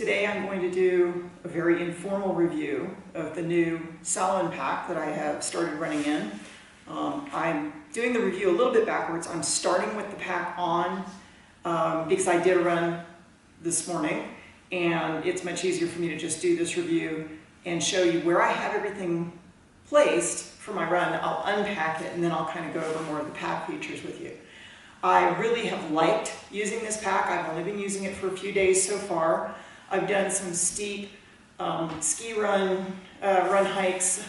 Today I'm going to do a very informal review of the new Salomon pack that I have started running in. I'm doing the review a little bit backwards. I'm starting with the pack on because I did a run this morning, and it's much easier for me to just do this review and show you where I have everything placed for my run. I'll unpack it and then I'll kind of go over more of the pack features with you. I really have liked using this pack. I've only been using it for a few days so far. I've done some steep ski run hikes,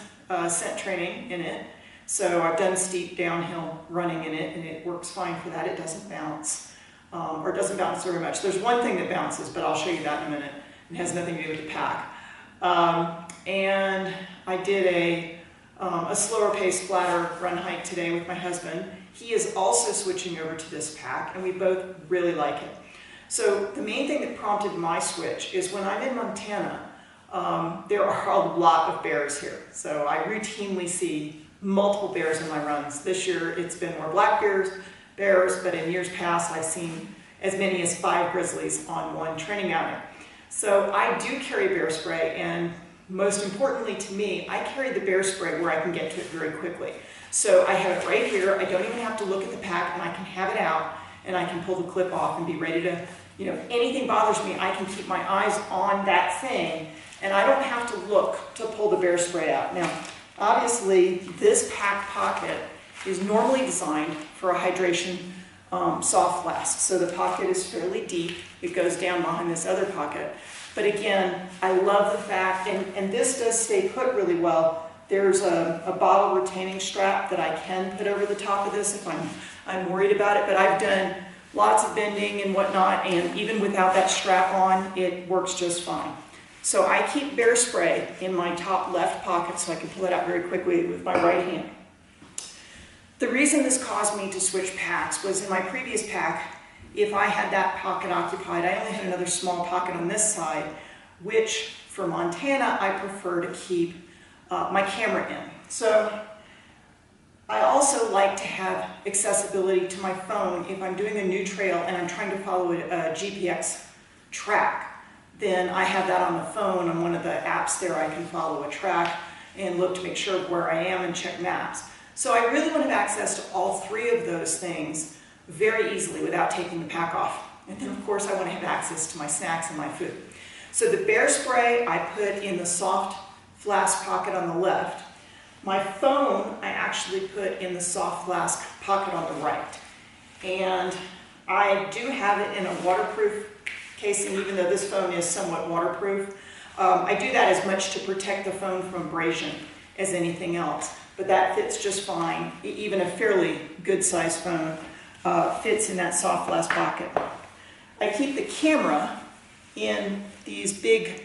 scent training in it. So I've done steep downhill running in it, and it works fine for that. It doesn't bounce, or doesn't bounce very much. There's one thing that bounces, but I'll show you that in a minute. It has nothing to do with the pack. And I did a slower pace, flatter run hike today with my husband. He is also switching over to this pack, and we both really like it. So the main thing that prompted my switch is when I'm in Montana, there are a lot of bears here. So I routinely see multiple bears in my runs. This year it's been more black bears, but in years past I've seen as many as 5 grizzlies on one training outing. So I do carry bear spray, and most importantly to me, I carry the bear spray where I can get to it very quickly. So I have it right here. I don't even have to look at the pack, and I can have it out, and I can pull the clip off and be ready to, if anything bothers me, I can keep my eyes on that thing, and I don't have to look to pull the bear spray out. Now, obviously, this pack pocket is normally designed for a hydration soft flask. So the pocket is fairly deep. It goes down behind this other pocket. But again, I love the fact, and this does stay put really well. There's a bottle retaining strap that I can put over the top of this if I'm worried about it, but I've done lots of bending and whatnot, and even without that strap on, it works just fine. So I keep bear spray in my top left pocket so I can pull it out very quickly with my right hand. The reason this caused me to switch packs was in my previous pack, if I had that pocket occupied, I only had another small pocket on this side, which for Montana, I prefer to keep my camera in. So I also like to have accessibility to my phone if I'm doing a new trail and I'm trying to follow a GPX track. Then I have that on the phone. On one of the apps there, I can follow a track and look to make sure of where I am and check maps. So I really want to have access to all 3 of those things very easily without taking the pack off. And then of course I want to have access to my snacks and my food. So the bear spray I put in the soft flask pocket on the left. My phone I actually put in the soft flask pocket on the right. And I do have it in a waterproof casing, even though this phone is somewhat waterproof. I do that as much to protect the phone from abrasion as anything else. But that fits just fine. Even a fairly good sized phone fits in that soft flask pocket. I keep the camera in these big,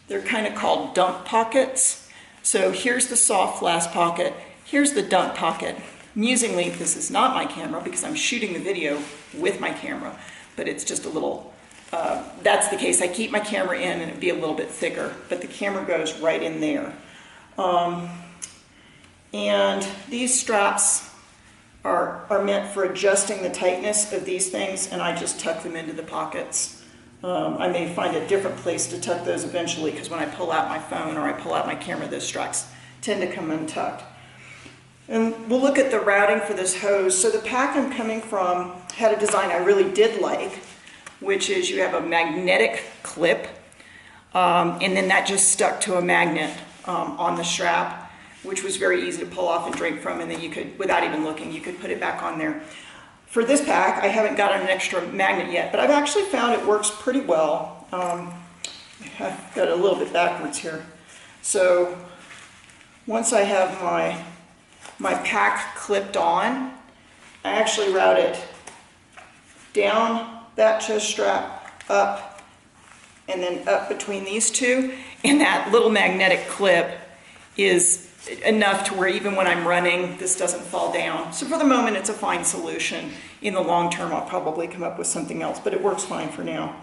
they're kind of called dump pockets. So here's the soft flask pocket, here's the dump pocket. Amusingly, this is not my camera because I'm shooting the video with my camera, but it's just a little, that's the case. I keep my camera in and it'd be a little bit thicker, but the camera goes right in there. And these straps are meant for adjusting the tightness of these things, and I just tuck them into the pockets. I may find a different place to tuck those eventually, because when I pull out my phone or I pull out my camera, those straps tend to come untucked. And we'll look at the routing for this hose. So the pack I'm coming from had a design I really did like, which is you have a magnetic clip, and then that just stuck to a magnet on the strap, which was very easy to pull off and drink from, and then you could, without even looking, you could put it back on there. For this pack, I haven't got an extra magnet yet, but I've actually found it works pretty well. I've got it a little bit backwards here. So once I have my pack clipped on, I actually route it down that chest strap, up, and then up between these two, and that little magnetic clip is enough to where even when I'm running, this doesn't fall down. So for the moment, it's a fine solution. In the long term, I'll probably come up with something else, but it works fine for now.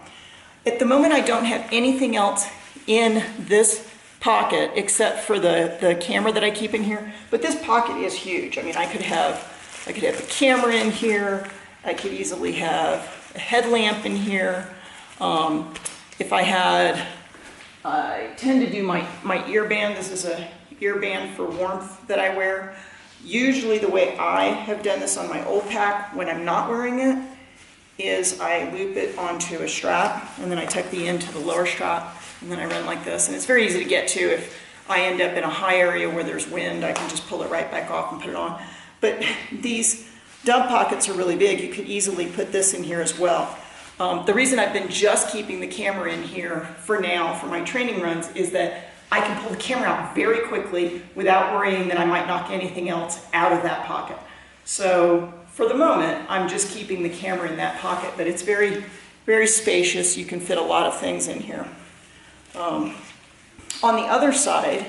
At the moment, I don't have anything else in this pocket except for the camera that I keep in here, but this pocket is huge. I mean, I could have the camera in here, I could easily have a headlamp in here, if I tend to do my ear band. This is a ear band for warmth that I wear. Usually the way I have done this on my old pack when I'm not wearing it is I loop it onto a strap, and then I tuck the end to the lower strap, and then I run like this. And it's very easy to get to. If I end up in a high area where there's wind, I can just pull it right back off and put it on. But these dump pockets are really big. You could easily put this in here as well. The reason I've been just keeping the camera in here for now for my training runs is that I can pull the camera out very quickly without worrying that I might knock anything else out of that pocket. So for the moment, I'm just keeping the camera in that pocket, but it's very, very spacious. You can fit a lot of things in here. On the other side,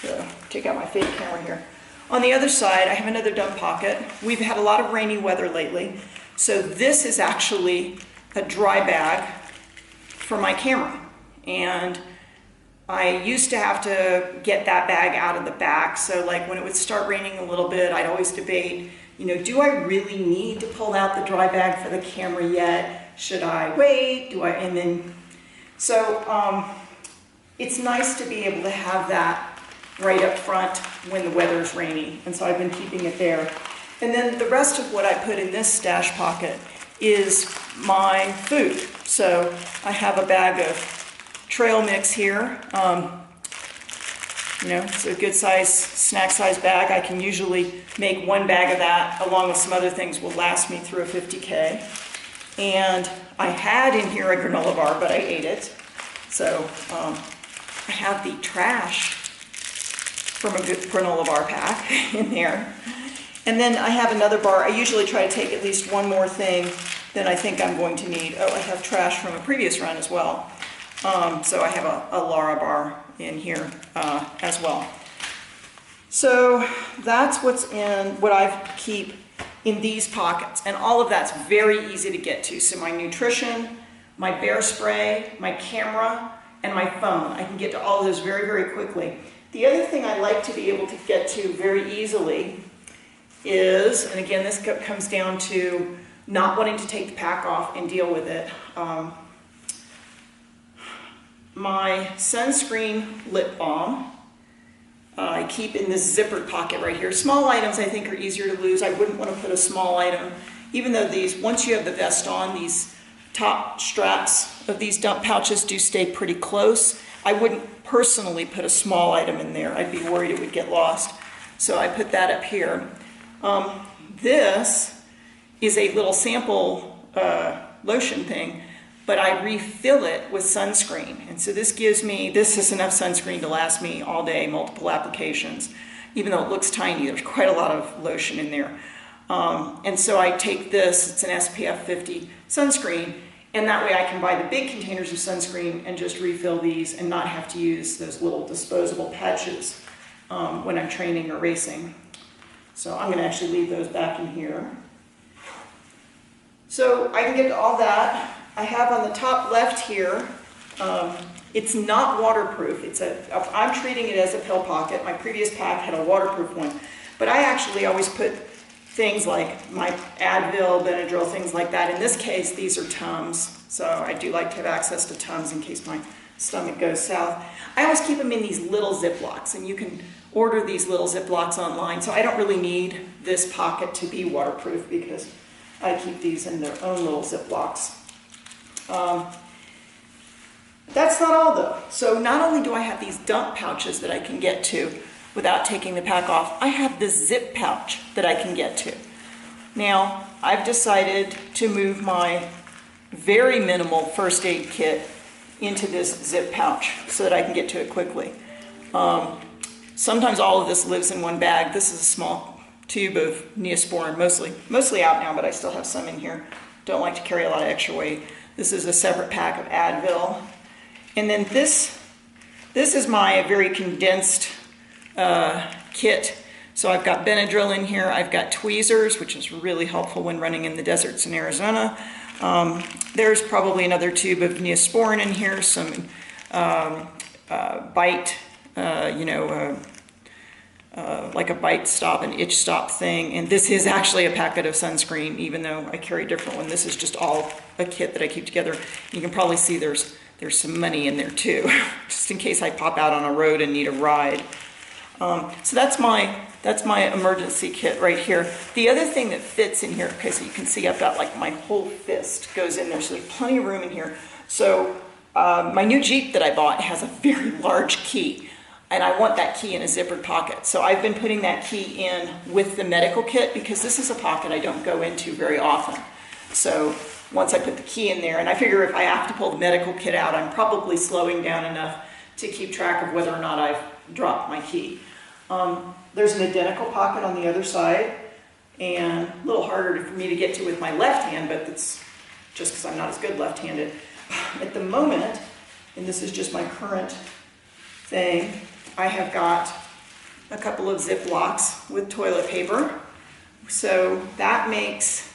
so take out my fake camera here. On the other side, I have another dump pocket. We've had a lot of rainy weather lately, so this is actually a dry bag for my camera. And I used to have to get that bag out of the back, so like when it would start raining a little bit, I'd always debate, you know, do I really need to pull out the dry bag for the camera yet? Should I wait? It's nice to be able to have that right up front when the weather's rainy, and so I've been keeping it there. And then the rest of what I put in this stash pocket is my food. So I have a bag of trail mix here. You know, it's a good size, snack size bag. I can usually make one bag of that along with some other things will last me through a 50K. And I had in here a granola bar, but I ate it. So I have the trash from a good granola bar pack in there. And then I have another bar. I usually try to take at least one more thing than I think I'm going to need. Oh, I have trash from a previous run as well. So I have a Lara bar in here as well. So that's what's in what I keep in these pockets. And all of that's very easy to get to. So my nutrition, my bear spray, my camera, and my phone. I can get to all of those very, very quickly. The other thing I like to be able to get to very easily is, and again, this comes down to not wanting to take the pack off and deal with it. My sunscreen lip balm, I keep in this zippered pocket right here. Small items I think are easier to lose. I wouldn't want to put a small item, even though these, once you have the vest on, these top straps of these dump pouches do stay pretty close. I wouldn't personally put a small item in there. I'd be worried it would get lost. So I put that up here. This is a little sample lotion thing, but I refill it with sunscreen. And so this gives me, this is enough sunscreen to last me all day, multiple applications. Even though it looks tiny, there's quite a lot of lotion in there. And so I take this, it's an SPF 50 sunscreen, and that way I can buy the big containers of sunscreen and just refill these and not have to use those little disposable patches when I'm training or racing. So I'm gonna actually leave those back in here. So I can get to all that. I have on the top left here, it's not waterproof. I'm treating it as a pill pocket. My previous pack had a waterproof one, but I actually always put things like my Advil, Benadryl, things like that. In this case, these are Tums, so I do like to have access to Tums in case my stomach goes south. I always keep them in these little Ziplocs, and you can order these little Ziplocs online, so I don't really need this pocket to be waterproof because I keep these in their own little Ziplocs. That's not all though. So not only do I have these dump pouches that I can get to without taking the pack off, I have this zip pouch that I can get to. Now, I've decided to move my very minimal first aid kit into this zip pouch so that I can get to it quickly. Sometimes all of this lives in one bag. This is a small tube of Neosporin, mostly out now, but I still have some in here. Don't like to carry a lot of extra weight. This is a separate pack of Advil. And then this is my very condensed kit. So I've got Benadryl in here. I've got tweezers, which is really helpful when running in the deserts in Arizona. There's probably another tube of Neosporin in here, some bite, like a bite stop, an itch stop thing. And this is actually a packet of sunscreen, even though I carry a different one. This is just all a kit that I keep together. You can probably see there's there's some money in there too, just in case I pop out on a road and need a ride. So that's my emergency kit right here. The other thing that fits in here, okay, so you can see I've got like my whole fist goes in there, so there's plenty of room in here. So my new Jeep that I bought has a very large key, and I want that key in a zippered pocket. So I've been putting that key in with the medical kit because this is a pocket I don't go into very often. So once I put the key in there, and I figure if I have to pull the medical kit out, I'm probably slowing down enough to keep track of whether or not I've dropped my key. There's an identical pocket on the other side, and a little harder for me to get to with my left hand, but that's just because I'm not as good left-handed. At the moment, and this is just my current thing, I have got a couple of Ziplocs with toilet paper. So that makes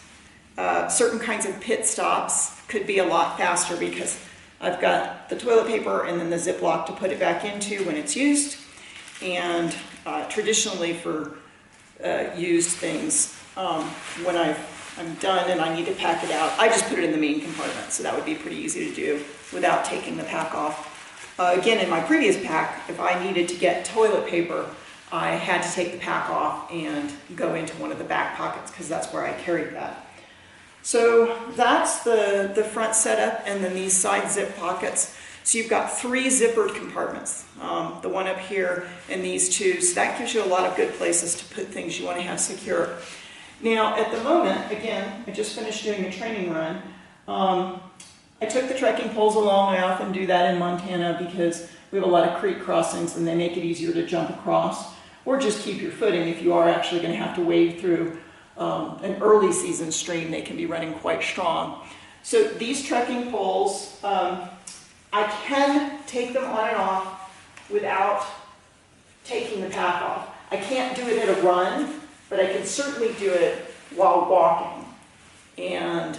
certain kinds of pit stops could be a lot faster because I've got the toilet paper and then the Ziploc to put it back into when it's used. And traditionally for used things, when I'm done and I need to pack it out, I just put it in the main compartment. So that would be pretty easy to do without taking the pack off. Again, in my previous pack, if I needed to get toilet paper, I had to take the pack off and go into one of the back pockets because that's where I carried that. So that's the front setup, and then these side zip pockets. So you've got 3 zippered compartments, the one up here and these 2. So that gives you a lot of good places to put things you want to have secure. Now, at the moment, again, I just finished doing a training run. I took the trekking poles along. I often do that in Montana because we have a lot of creek crossings and they make it easier to jump across, or just keep your footing if you are actually going to have to wade through an early season stream. They can be running quite strong. So these trekking poles, I can take them on and off without taking the pack off. I can't do it at a run, but I can certainly do it while walking. And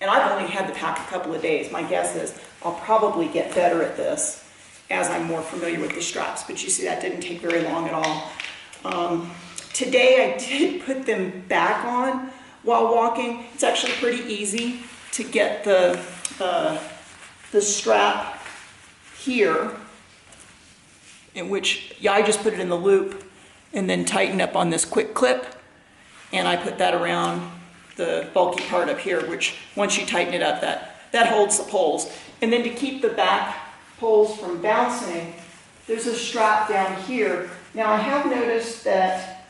I've only had the pack a couple of days. My guess is I'll probably get better at this as I'm more familiar with the straps. But you see, that didn't take very long at all. Today I did put them back on while walking. It's actually pretty easy to get the strap here, in which, yeah, I just put it in the loop and then tighten up on this quick clip, and I put that around the bulky part up here, which once you tighten it up, that holds the poles. And then to keep the back poles from bouncing, there's a strap down here. Now I have noticed that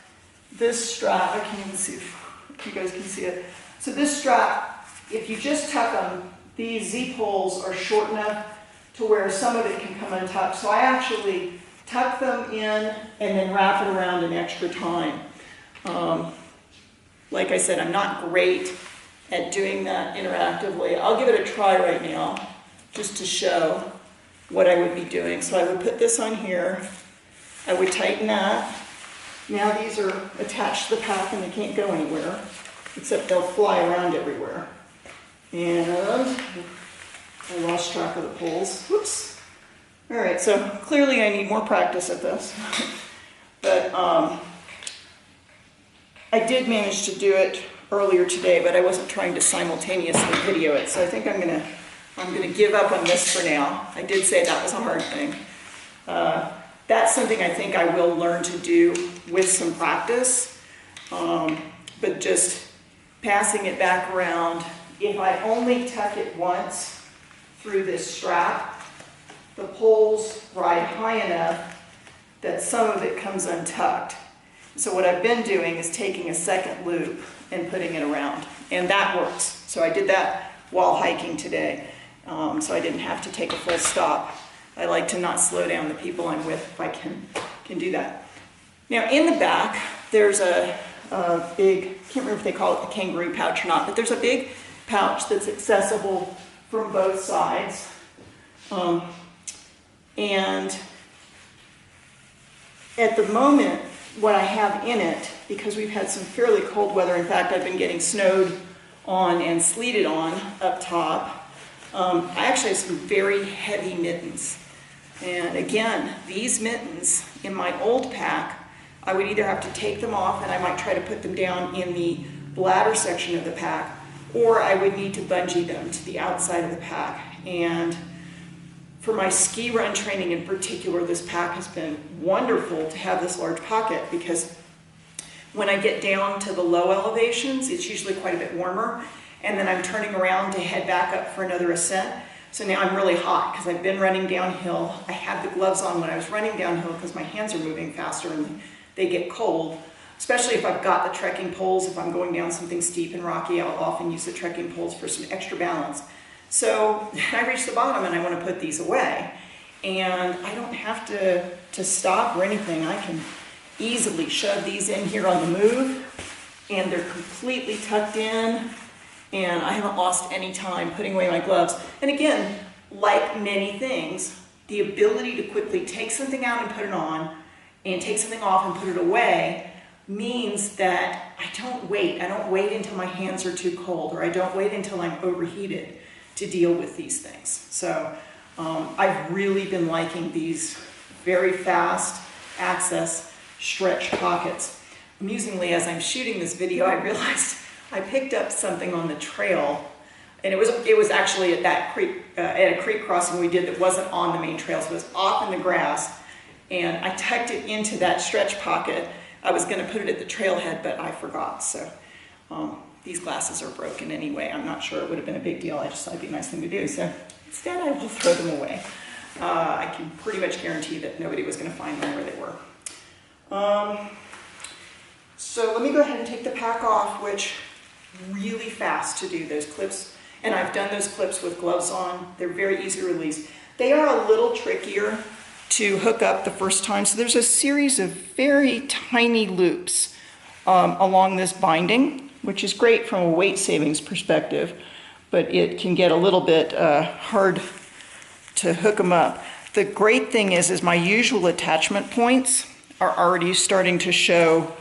this strap, I can't even see if you guys can see it. So this strap, if you just tuck them, these Z poles are short enough to where some of it can come untucked. So I actually tuck them in and then wrap it around an extra time. Like I said, I'm not great at doing that interactively. I'll give it a try right now just to show what I would be doing. So I would put this on here. I would tighten that. Now these are attached to the pack and they can't go anywhere, except they'll fly around everywhere. And I lost track of the poles. Whoops. All right, so clearly I need more practice at this. But I did manage to do it earlier today, but I wasn't trying to simultaneously video it. So I think I'm gonna give up on this for now. I did say that was a hard thing. That's something I think I will learn to do with some practice, but just passing it back around. If I only tuck it once through this strap, the poles ride high enough that some of it comes untucked. So what I've been doing is taking a second loop and putting it around, and that works. So I did that while hiking today, so I didn't have to take a full stop. I like to not slow down the people I'm with if I can do that. Now in the back, there's a big, I can't remember if they call it the Kangaroo Pouch or not, but there's a big pouch that's accessible from both sides. And at the moment, what I have in it, because we've had some fairly cold weather, in fact, I've been getting snowed on and sleeted on up top, I actually have some very heavy mittens. And again, these mittens in my old pack, I would either have to take them off and I might try to put them down in the bladder section of the pack, or I would need to bungee them to the outside of the pack. And For my ski run training in particular, this pack has been wonderful to have this large pocket, because when I get down to the low elevations, it's usually quite a bit warmer, and then I'm turning around to head back up for another ascent. So now I'm really hot because I've been running downhill. I had the gloves on when I was running downhill because my hands are moving faster and they get cold, especially if I've got the trekking poles. If I'm going down something steep and rocky, I'll often use the trekking poles for some extra balance. So I reach the bottom and I want to put these away. And I don't have to stop or anything. I can easily shove these in here on the move, and they're completely tucked in, and I haven't lost any time putting away my gloves. And again, like many things, the ability to quickly take something out and put it on, and take something off and put it away, means that I don't wait. I don't wait until my hands are too cold, or I don't wait until I'm overheated to deal with these things. So I've really been liking these very fast access stretch pockets. Amusingly, as I'm shooting this video, I realized I picked up something on the trail, and it was actually at that creek, at a creek crossing we did that wasn't on the main trail, so it was off in the grass, and I tucked it into that stretch pocket. I was going to put it at the trailhead, but I forgot. So these glasses are broken anyway. I'm not sure it would have been a big deal. I just thought it'd be a nice thing to do. So instead, I will throw them away. I can pretty much guarantee that nobody was going to find them where they were. So let me go ahead and take the pack off, which really fast to do those clips. And I've done those clips with gloves on. They're very easy to release. They are a little trickier to hook up the first time. So there's a series of very tiny loops along this binding, which is great from a weight savings perspective, but it can get a little bit hard to hook them up. The great thing is my usual attachment points are already starting to show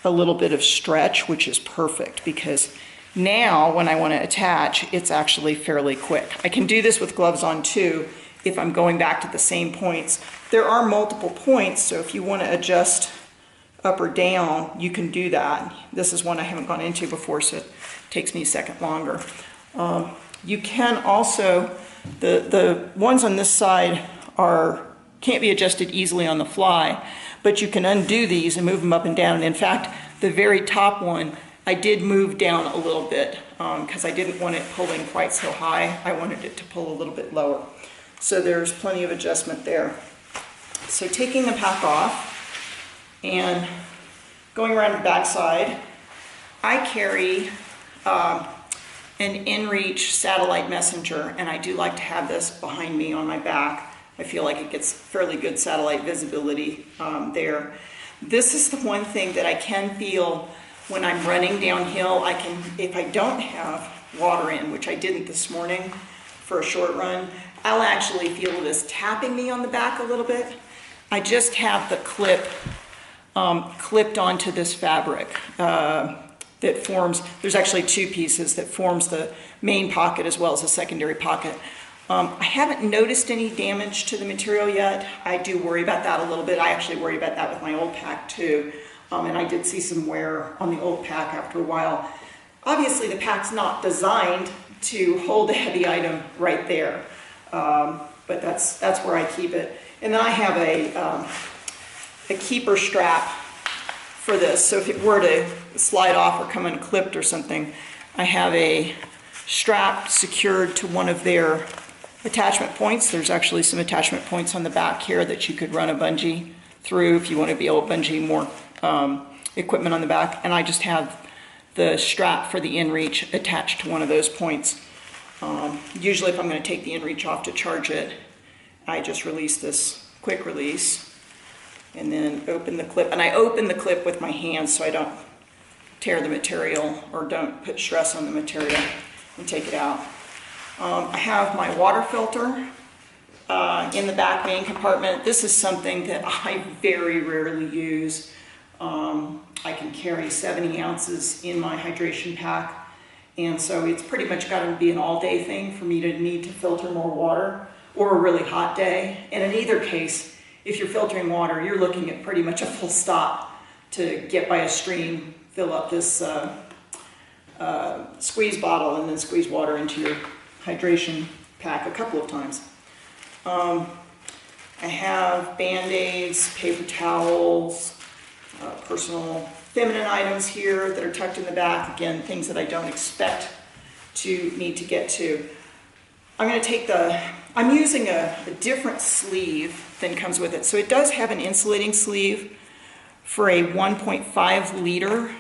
a little bit of stretch, which is perfect, because now when I want to attach, it's actually fairly quick. I can do this with gloves on too if I'm going back to the same points. There are multiple points, so if you want to adjust up or down, you can do that. This is one I haven't gone into before, so it takes me a second longer. You can also, the ones on this side can't be adjusted easily on the fly, but you can undo these and move them up and down. And in fact, the very top one, I did move down a little bit because I didn't want it pulling quite so high. I wanted it to pull a little bit lower. So there's plenty of adjustment there. So taking the pack off and going around the back side, I carry an InReach satellite messenger, and I do like to have this behind me on my back. I feel like it gets fairly good satellite visibility there. This is the one thing that I can feel when I'm running downhill. If I don't have water in, which I didn't this morning for a short run, I'll actually feel this tapping me on the back a little bit. I just have the clip clipped onto this fabric that forms, there's actually two pieces that forms the main pocket as well as the secondary pocket. I haven't noticed any damage to the material yet. I do worry about that a little bit. I actually worry about that with my old pack too. And I did see some wear on the old pack after a while. Obviously the pack's not designed to hold a heavy item right there, but that's where I keep it. And then I have a keeper strap for this, so if it were to slide off or come unclipped or something, I have a strap secured to one of their attachment points. There's actually some attachment points on the back here that you could run a bungee through if you want to be able to bungee more equipment on the back. And I just have the strap for the InReach attached to one of those points. Usually if I'm going to take the InReach off to charge it, I just release this quick release and then open the clip. And I open the clip with my hands so I don't tear the material or don't put stress on the material and take it out. I have my water filter in the back main compartment. This is something that I very rarely use. I can carry 70 ounces in my hydration pack, and so it's pretty much got to be an all-day thing for me to need to filter more water, or a really hot day. And in either case, if you're filtering water, you're looking at pretty much a full stop to get by a stream, fill up this squeeze bottle, and then squeeze water into your hydration pack a couple of times. I have Band-Aids, paper towels, personal feminine items here that are tucked in the back. Again, things that I don't expect to need to get to. I'm going to take I'm using a different sleeve than comes with it. So it does have an insulating sleeve for a 1.5 liter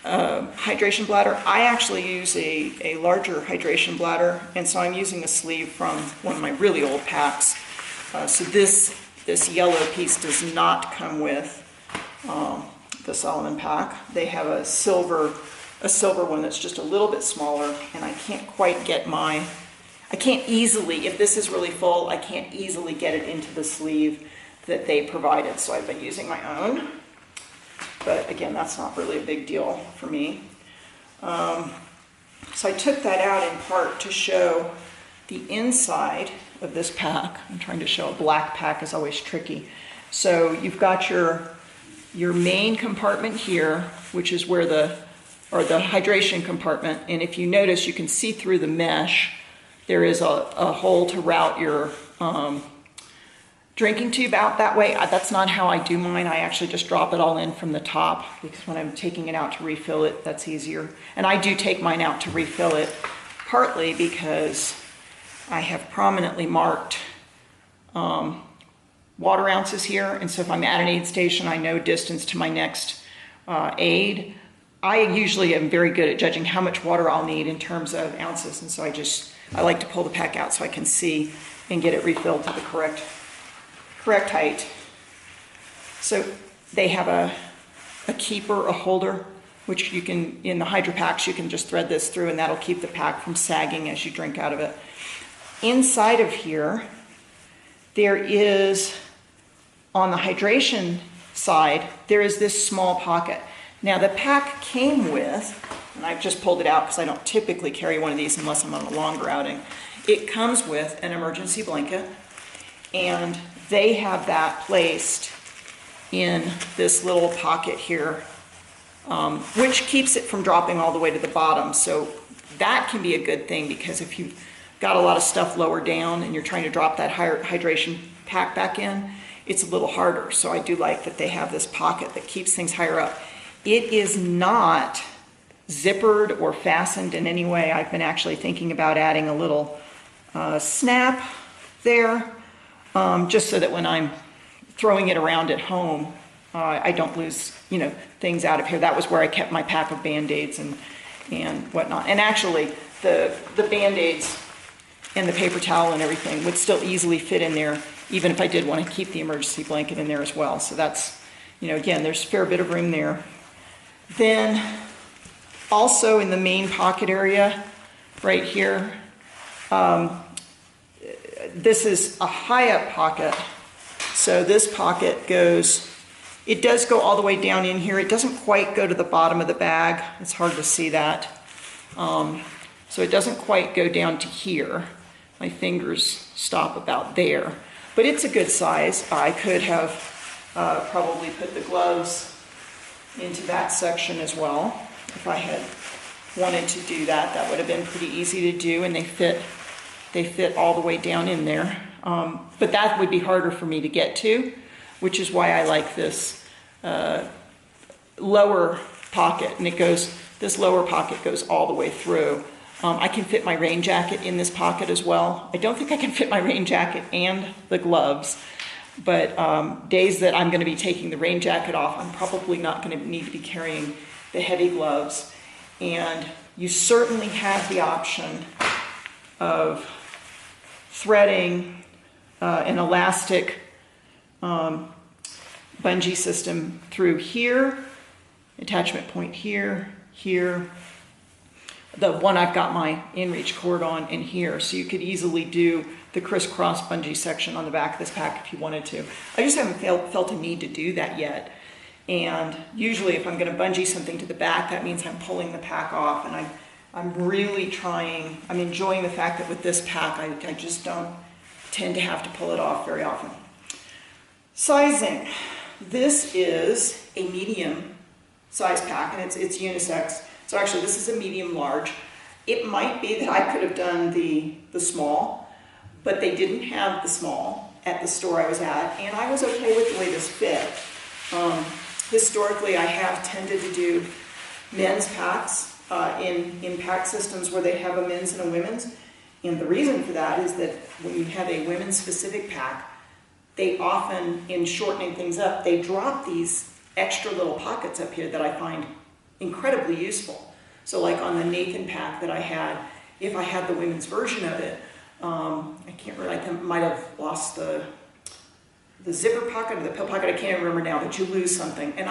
hydration bladder. I actually use a larger hydration bladder, and so I'm using a sleeve from one of my really old packs. So this yellow piece does not come with the Salomon pack. They have a silver one that's just a little bit smaller, and I can't quite get I can't easily, if this is really full, I can't easily get it into the sleeve that they provided, so I've been using my own. But again, that's not really a big deal for me. So I took that out in part to show the inside of this pack. I'm trying to show a black pack is always tricky. So you've got your main compartment here, which is where the hydration compartment, and if you notice, you can see through the mesh. There is a hole to route your drinking tube out that way. That's not how I do mine. I actually just drop it all in from the top, because when I'm taking it out to refill it, that's easier. And I do take mine out to refill it, partly because I have prominently marked water ounces here, and so if I'm at an aid station, I know distance to my next aid. I usually am very good at judging how much water I'll need in terms of ounces, and so I like to pull the pack out so I can see and get it refilled to the correct height. So they have a keeper, a holder, which you can, in the Hydro Packs, you can just thread this through and that'll keep the pack from sagging as you drink out of it. Inside of here, there is, on the hydration side, there is this small pocket. Now the pack came with, and I've just pulled it out because I don't typically carry one of these unless I'm on a longer outing. It comes with an emergency blanket, and they have that placed in this little pocket here, which keeps it from dropping all the way to the bottom. So that can be a good thing, because if you've got a lot of stuff lower down and you're trying to drop that hydration pack back in, it's a little harder. So I do like that they have this pocket that keeps things higher up. It is not zippered or fastened in any way. I've been actually thinking about adding a little snap there, just so that when I'm throwing it around at home, I don't lose, things out of here. That was where I kept my pack of Band-Aids and whatnot. And actually, the Band-Aids and the paper towel and everything would still easily fit in there, even if I did want to keep the emergency blanket in there as well. So that's, again, there's a fair bit of room there. Then also in the main pocket area right here, this is a high-up pocket. So this pocket it does go all the way down in here. It doesn't quite go to the bottom of the bag. It's hard to see that. So it doesn't quite go down to here. My fingers stop about there. But it's a good size. I could have probably put the gloves into that section as well. If I had wanted to do that, that would have been pretty easy to do, and they fit all the way down in there. But that would be harder for me to get to, which is why I like this lower pocket, and this lower pocket goes all the way through. I can fit my rain jacket in this pocket as well. I don't think I can fit my rain jacket and the gloves, but days that I'm going to be taking the rain jacket off, I'm probably not going to need to be carrying the heavy gloves. And you certainly have the option of threading an elastic bungee system through here, attachment point here, here, the one I've got my inReach cord on, and here. So you could easily do the crisscross bungee section on the back of this pack if you wanted to. I just haven't felt a need to do that yet. And usually if I'm going to bungee something to the back, that means I'm pulling the pack off, and I'm really trying, I'm enjoying the fact that with this pack, I just don't tend to have to pull it off very often. Sizing. This is a medium size pack, and it's unisex. So actually this is a medium large. It might be that I could have done the small, but they didn't have the small at the store I was at, and I was okay with the way this fit. Historically, I have tended to do men's packs in pack systems where they have a men's and a women's. And the reason for that is that when you have a women's specific pack, they often, in shortening things up, they drop these extra little pockets up here that I find incredibly useful. So like on the Nathan pack that I had, if I had the women's version of it, I can't remember, I might have lost the zipper pocket or the pill pocket, I can't remember now, but you lose something. And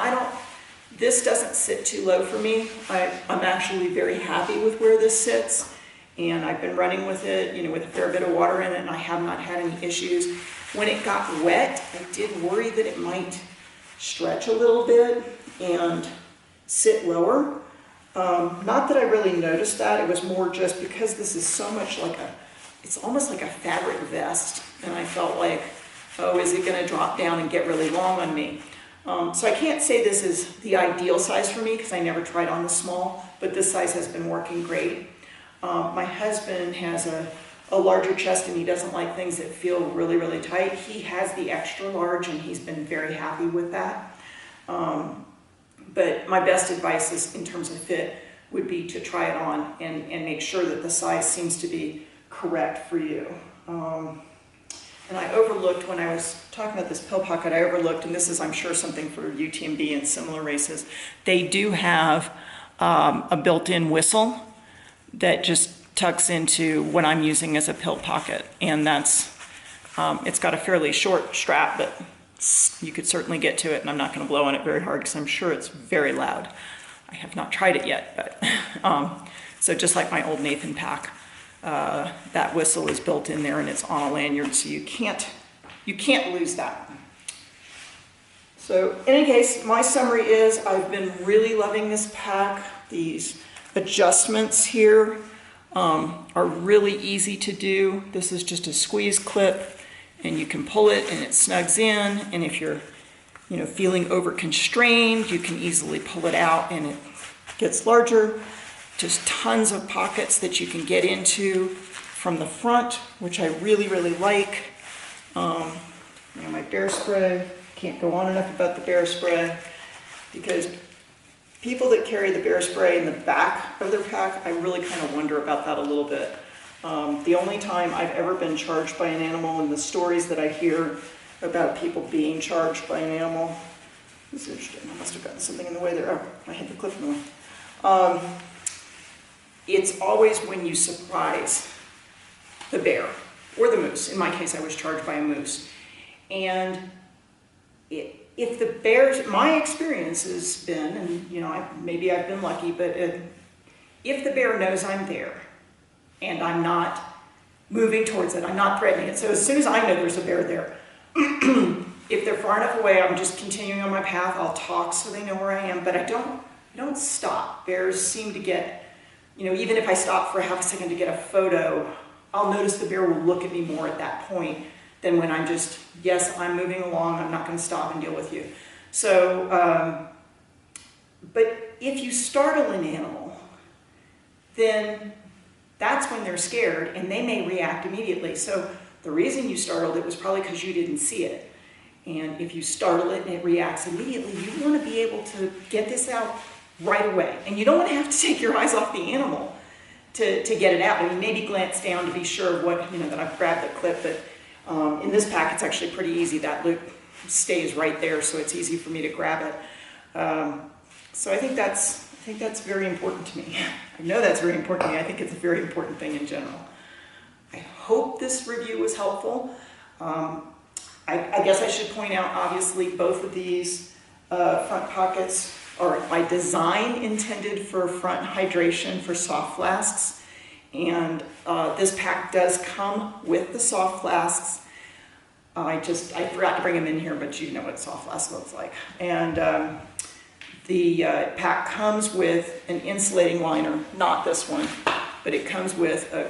this doesn't sit too low for me. I'm actually very happy with where this sits. And I've been running with it, with a fair bit of water in it, and I have not had any issues. When it got wet, I did worry that it might stretch a little bit and sit lower. Not that I really noticed that, it was more just because this is so much like it's almost like a fabric vest, and I felt like, oh, is it gonna drop down and get really long on me? So I can't say this is the ideal size for me because I never tried on the small, but this size has been working great. My husband has a larger chest and he doesn't like things that feel really, really tight. He has the extra large and he's been very happy with that. But my best advice is, in terms of fit, would be to try it on and make sure that the size seems to be correct for you. And I overlooked, when I was talking about this pill pocket, I overlooked, and this is, I'm sure, something for UTMB and similar races, they do have a built-in whistle that just tucks into what I'm using as a pill pocket. And that's, it's got a fairly short strap, but you could certainly get to it, and I'm not gonna blow on it very hard because I'm sure it's very loud. I have not tried it yet, but, so just like my old Nathan pack, that whistle is built in there and it's on a lanyard, so you can't lose that. So in any case, my summary is I've been really loving this pack. These adjustments here are really easy to do. This is just a squeeze clip and you can pull it and it snugs in, and if you're feeling over constrained, you can easily pull it out and it gets larger. Just tons of pockets that you can get into from the front, which I really, really like. My bear spray, can't go on enough about the bear spray, because people that carry the bear spray in the back of their pack, I really kind of wonder about that a little bit. The only time I've ever been charged by an animal, and the stories that I hear about people being charged by an animal, this is interesting, I must have gotten something in the way there. Oh, I hit the clip in the way. It's always when you surprise the bear or the moose. In my case, I was charged by a moose. And if the bears, my experience has been, and maybe I've been lucky, but if the bear knows I'm there and I'm not moving towards it, I'm not threatening it. So as soon as I know there's a bear there, if they're far enough away, I'm just continuing on my path. I'll talk so they know where I am, but I don't stop. Bears seem to get, even if I stop for a half a second to get a photo, I'll notice the bear will look at me more at that point than when I'm just, yes, I'm moving along, I'm not going to stop and deal with you. So, but if you startle an animal, then that's when they're scared and they may react immediately. So the reason you startled it was probably because you didn't see it. And if you startle it and it reacts immediately, you want to be able to get this out right away. And you don't want to have to take your eyes off the animal to get it out. I mean, maybe glance down to be sure of what, that I've grabbed the clip, but in this pack, it's actually pretty easy. That loop stays right there, so it's easy for me to grab it. So I think that's very important to me. I know that's very important to me. I think it's a very important thing in general. I hope this review was helpful. I guess I should point out, obviously, both of these front pockets are by design intended for front hydration for soft flasks. And this pack does come with the soft flasks. I forgot to bring them in here, but you know what soft flask looks like. And the pack comes with an insulating liner, not this one, but it comes with a